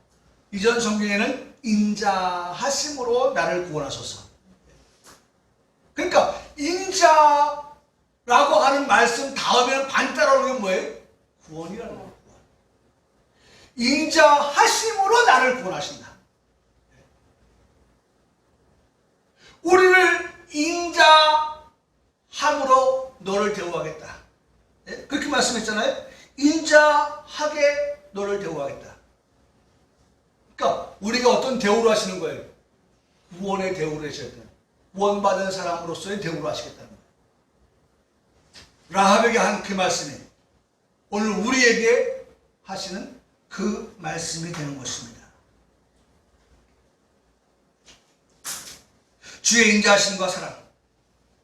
Speaker 1: 이전 성경에는 인자하심으로 나를 구원하소서. 그러니까 인자라고 하는 말씀 다음에는 반 따라오는 게 뭐예요? 구원이라는 거예요. 인자하심으로 나를 구원하신다. 우리를 인자함으로 너를 대우하겠다. 그렇게 말씀했잖아요. 인자하게 너를 대우하겠다. 그러니까 우리가 어떤 대우를 하시는 거예요? 구원의 대우를 하셔야 돼요. 구원받은 사람으로서의 대우를 하시겠다는 거예요. 라합에게 한 그 말씀이 오늘 우리에게 하시는 그 말씀이 되는 것입니다. 주의 인자하심과 사랑,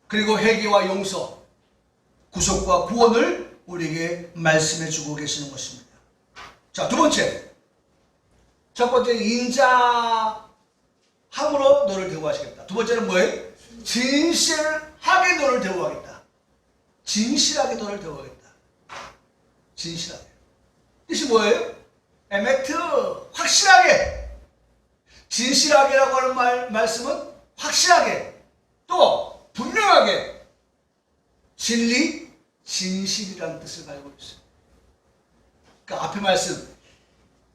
Speaker 1: 그리고 회개와 용서, 구속과 구원을 우리에게 말씀해 주고 계시는 것입니다. 자, 두 번째. 첫 번째, 인자함으로 너를 대우하시겠다. 두 번째는 뭐예요? 진실하게 너를 대우하겠다. 진실하게 너를 대우하겠다. 진실하게. 뜻이 뭐예요? 에메트, 확실하게. 진실하게라고 하는 말씀은 확실하게, 또 분명하게. 진리, 진실이라는 뜻을 가지고 있어요. 그러니까 앞에 말씀,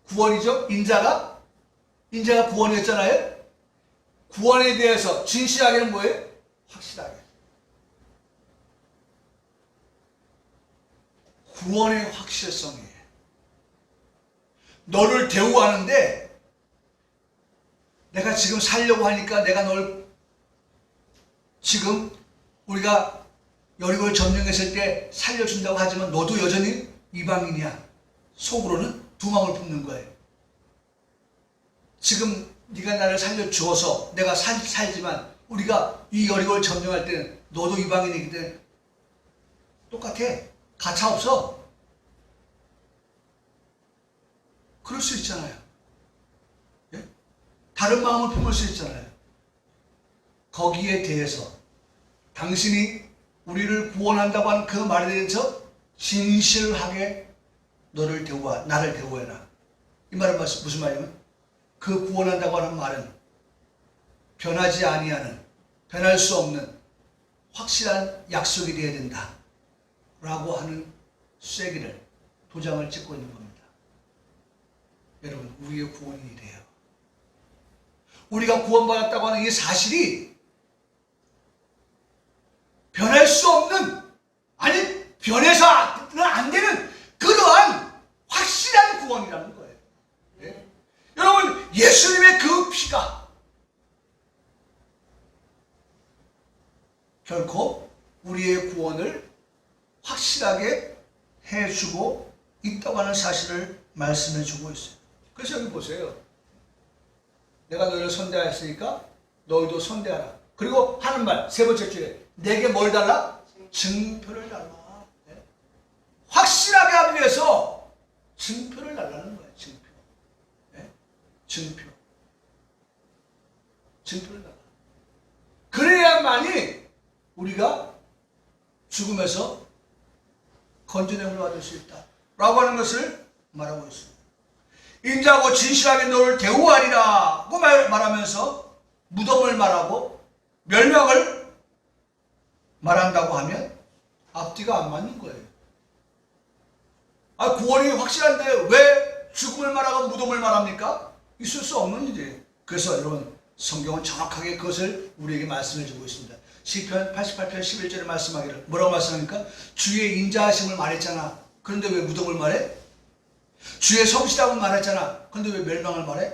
Speaker 1: 구원이죠. 인자가 구원이었잖아요. 구원에 대해서 진실하게는 뭐예요? 확실하게. 구원의 확실성이에요. 너를 대우하는데 내가 지금 살려고 하니까 내가 널 지금 우리가 여리고를 점령했을 때 살려준다고 하지만 너도 여전히 이방인이야. 속으로는 두마음을 품는 거예요. 지금 네가 나를 살려주어서 내가 살지만 우리가 이 여리고를 점령할 때는 너도 이방인이기 때문에 똑같아. 가차 없어. 그럴 수 있잖아요. 예? 다른 마음을 품을 수 있잖아요. 거기에 대해서 당신이 우리를 구원한다고 하는 그 말에 대해서 진실하게 나를 대우해라. 이 말은 무슨 말이냐면 그 구원한다고 하는 말은 변하지 아니하는, 변할 수 없는 확실한 약속이 되어야 된다 라고 하는 쐐기를, 도장을 찍고 있는 겁니다. 여러분, 우리의 구원이 이래요. 우리가 구원받았다고 하는 이 사실이 변할 수 없는, 아니 변해서는 안 되는 그러한 확실한 구원이라는 거예요. 네? 여러분, 예수님의 그 피가 결코 우리의 구원을 확실하게 해주고 있다고 하는 사실을 말씀해 주고 있어요. 그래서 여기 보세요. 내가 너희를 선대하였으니까 너희도 선대하라. 그리고 하는 말, 세 번째 줄에 내게 뭘 달라? 증표를 달라. 네? 확실하게 하기 위해서 증표를 달라는 거예요. 증표. 네? 증표. 증표를 달라. 그래야만이 우리가 죽음에서 건져냄을 받을 수 있다 라고 하는 것을 말하고 있습니다. 인자하고 진실하게 너를 대우하리라 고 말하면서 무덤을 말하고 멸망을 말한다고 하면 앞뒤가 안 맞는 거예요. 구원이 확실한데 왜 죽음을 말하고 무덤을 말합니까? 있을 수 없는 일이에요. 그래서 여러분, 성경은 정확하게 그것을 우리에게 말씀해 주고 있습니다. 시편 88편 11절에 말씀하기를 뭐라고 말씀합니까? 주의 인자하심을 말했잖아. 그런데 왜 무덤을 말해? 주의 성실함을 말했잖아. 그런데 왜 멸망을 말해?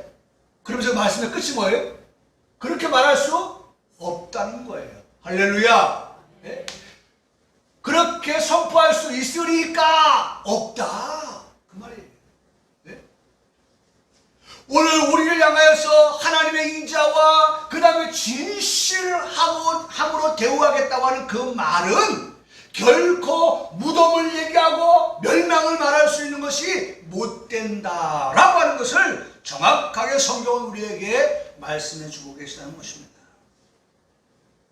Speaker 1: 그러면서 말씀의 끝이 뭐예요? 그렇게 말할 수 없다는 거예요. 할렐루야. 네? 그렇게 선포할 수 있으리까 없다 그 말이에요. 네? 오늘 우리를 향하여서 하나님의 인자와 그 다음에 진실함으로 대우하겠다고 하는 그 말은 결코 무덤을 얘기하고 멸망을 말할 수 있는 것이 못 된다라고 하는 것을 정확하게 성경은 우리에게 말씀해 주고 계시다는 것입니다.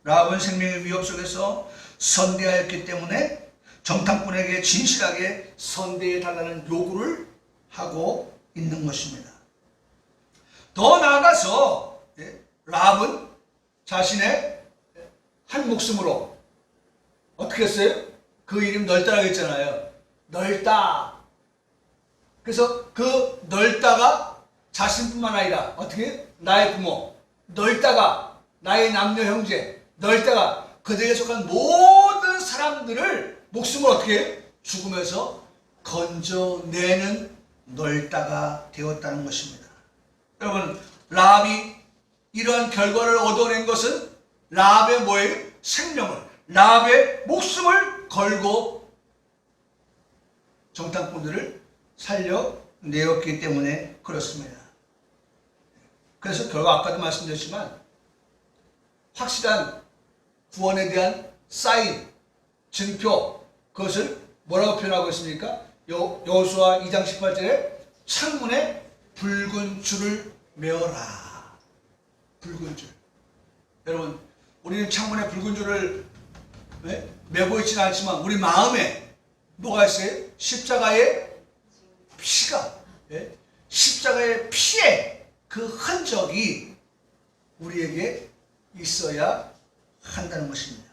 Speaker 1: 라합은 생명의 위협 속에서 선대하였기 때문에 정탐꾼에게 진실하게 선대해 달라는 요구를 하고 있는 것입니다. 더 나아가서 라합은 자신의 한 목숨으로 어떻게 했어요? 그 이름 넓다라고 했잖아요. 넓다. 그래서 그 넓다가 자신뿐만 아니라 어떻게? 나의 부모, 넓다가 나의 남녀 형제, 넓다가 그들에 속한 모든 사람들을 목숨을 어떻게 해요? 죽음에서 건져내는 넓다가 되었다는 것입니다. 여러분, 라합이 이러한 결과를 얻어낸 것은 라합의 뭐예요? 생명을, 라합의 목숨을 걸고 정탐꾼들을 살려내었기 때문에 그렇습니다. 그래서 결과 아까도 말씀드렸지만 확실한 구원에 대한 사인, 증표, 그것을 뭐라고 표현하고 있습니까? 여호수아 2장 18절에 창문에 붉은 줄을 메어라. 붉은 줄. 여러분, 우리는 창문에 붉은 줄을 메고 있지는 않지만 우리 마음에 뭐가 있어요? 십자가의 피가, 십자가의 피의 그 흔적이 우리에게 있어야 한다는 것입니다.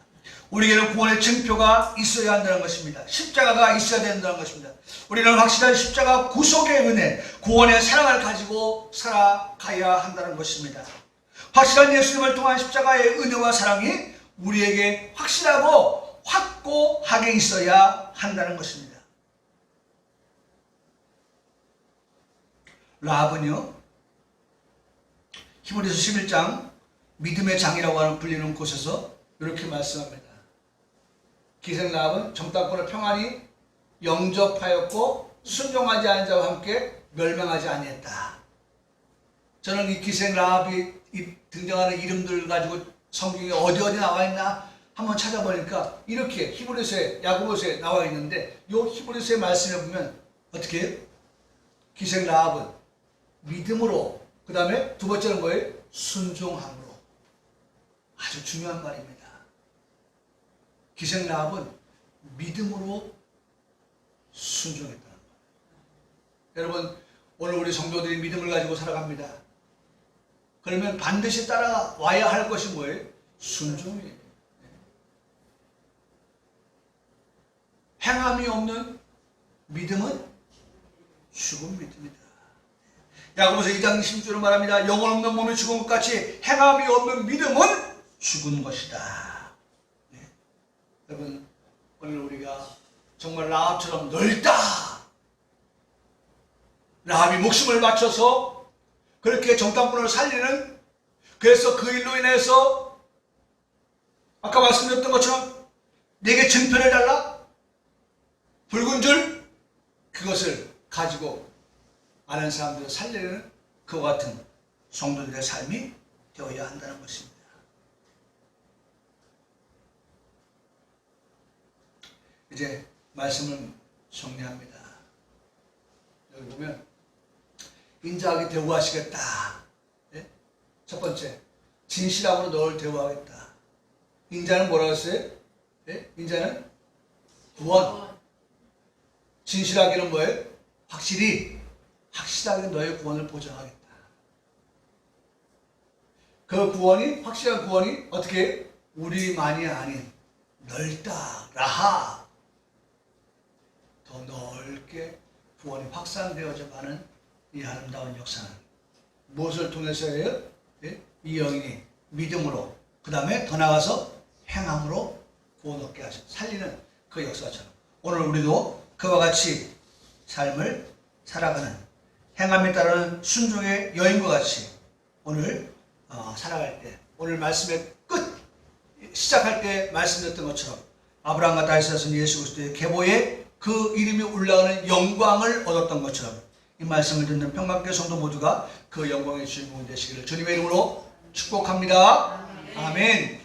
Speaker 1: 우리에게는 구원의 증표가 있어야 한다는 것입니다. 십자가가 있어야 된다는 것입니다. 우리는 확실한 십자가 구속의 은혜, 구원의 사랑을 가지고 살아가야 한다는 것입니다. 확실한 예수님을 통한 십자가의 은혜와 사랑이 우리에게 확실하고 확고하게 있어야 한다는 것입니다. 라합은요, 히브리서 11장 믿음의 장이라고 불리는 곳에서 이렇게 말씀합니다. 기생 라합은 정탐꾼을 평안히 영접하였고 순종하지 않은 자와 함께 멸망하지 아니했다. 저는 이 기생 라합이 등장하는 이름들 가지고 성경에 어디 나와 있나 한번 찾아보니까 이렇게 히브리서에, 야고보서에 나와 있는데 이 히브리서의 말씀에 보면 어떻게 해요? 기생 라합은 믿음으로, 그 다음에 두 번째는 뭐예요? 순종함으로. 아주 중요한 말입니다. 기생 라합은 믿음으로 순종했다는 거예요. 여러분, 오늘 우리 성도들이 믿음을 가지고 살아갑니다. 그러면 반드시 따라와야 할 것이 뭐예요? 순종이에요. 행함이 없는 믿음은 죽은 믿음이다. 야고보서 2장 16절을 말합니다. 영혼 없는 몸이 죽은 것 같이 행함이 없는 믿음은 죽은 것이다. 네. 여러분, 오늘 우리가 정말 라합처럼 넓다. 라합이 목숨을 바쳐서 그렇게 정탐꾼을 살리는, 그래서 그 일로 인해서 아까 말씀드렸던 것처럼 내게 증표를 달라, 붉은 줄, 그것을 가지고 아는 사람들을 살리는 그와 같은 성도들의 삶이 되어야 한다는 것입니다. 이제 말씀을 정리합니다. 여기 보면 인자하게 대우하시겠다. 예? 첫 번째, 진실함으로 너를 대우하겠다. 인자는 뭐라고 했어요? 예? 인자는 구원. 진실하게는 뭐예요? 확실하게 너의 구원을 보장하겠다. 그 구원이, 확실한 구원이 어떻게? 우리만이 아닌 넓다, 라하. 더 넓게 구원이 확산되어져 가는 이 아름다운 역사는 무엇을 통해서예요? 예? 이 여인이 믿음으로, 그 다음에 더 나아가서 행함으로 구원 얻게 하셔 살리는 그 역사처럼 오늘 우리도 그와 같이 삶을 살아가는, 행함에 따르는 순종의 여인과 같이 오늘 살아갈 때, 오늘 말씀의 끝 시작할 때 말씀드렸던 것처럼 아브라함과 다윗에서는 예수 그리스도의 계보에 그 이름이 올라가는 영광을 얻었던 것처럼 이 말씀을 듣는 평강교회 성도 모두가 그 영광의 주인공이 되시기를 주님의 이름으로 축복합니다. 아멘.